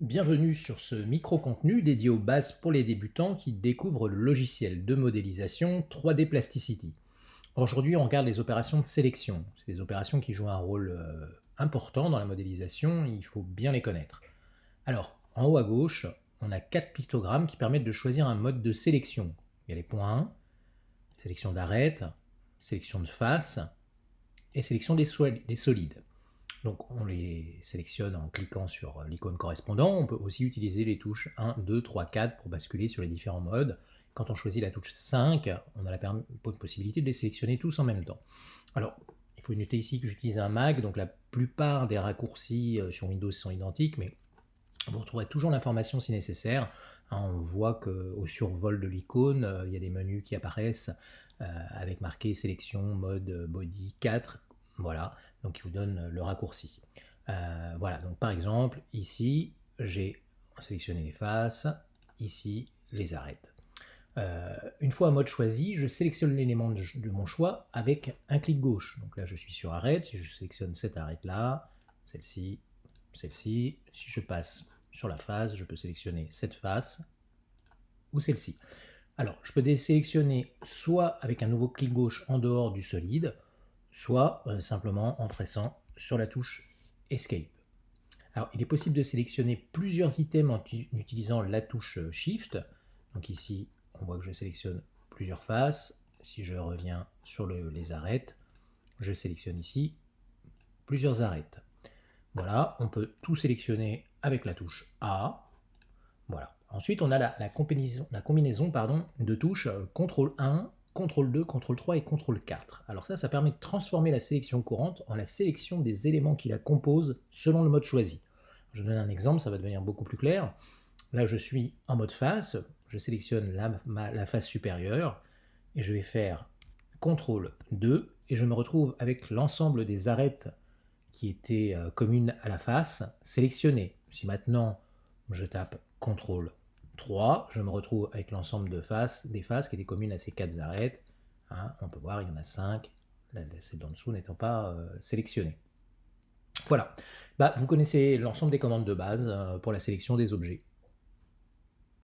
Bienvenue sur ce micro-contenu dédié aux bases pour les débutants qui découvrent le logiciel de modélisation 3D Plasticity. Aujourd'hui, on regarde les opérations de sélection. C'est des opérations qui jouent un rôle important dans la modélisation, il faut bien les connaître. Alors, en haut à gauche, on a 4 pictogrammes qui permettent de choisir un mode de sélection. Il y a les points 1, sélection d'arête, sélection de face et sélection des solides. Donc on les sélectionne en cliquant sur l'icône correspondant. On peut aussi utiliser les touches 1, 2, 3, 4 pour basculer sur les différents modes. Quand on choisit la touche 5, on a la possibilité de les sélectionner tous en même temps. Alors, il faut noter ici que j'utilise un Mac, donc la plupart des raccourcis sur Windows sont identiques, mais vous retrouverez toujours l'information si nécessaire. On voit qu'au survol de l'icône, il y a des menus qui apparaissent avec marqué sélection mode body 4. Voilà, donc il vous donne le raccourci. Voilà, donc par exemple, ici, j'ai sélectionné les faces, ici, les arêtes. Une fois un mode choisi, je sélectionne l'élément de mon choix avec un clic gauche. Donc là, je suis sur arête, si je sélectionne cette arête-là, celle-ci, celle-ci. Si je passe sur la face, je peux sélectionner cette face ou celle-ci. Alors, je peux désélectionner soit avec un nouveau clic gauche en dehors du solide, soit simplement en pressant sur la touche Escape. Alors, il est possible de sélectionner plusieurs items en utilisant la touche Shift. Donc ici, on voit que je sélectionne plusieurs faces. Si je reviens sur les arêtes, je sélectionne ici plusieurs arêtes. Voilà, on peut tout sélectionner avec la touche A. Voilà. Ensuite, on a la combinaison de touches CTRL 1, CTRL 2, CTRL 3 et CTRL 4. Alors ça permet de transformer la sélection courante en la sélection des éléments qui la composent selon le mode choisi. Je donne un exemple, ça va devenir beaucoup plus clair. Là, je suis en mode face, je sélectionne la face supérieure et je vais faire CTRL 2 et je me retrouve avec l'ensemble des arêtes qui étaient communes à la face sélectionnées. Si maintenant je tape CTRL 3, je me retrouve avec l'ensemble des faces qui étaient communes à ces 4 arêtes. Hein, on peut voir, il y en a 5, celle d'en dessous n'étant pas sélectionnée. Voilà, vous connaissez l'ensemble des commandes de base pour la sélection des objets.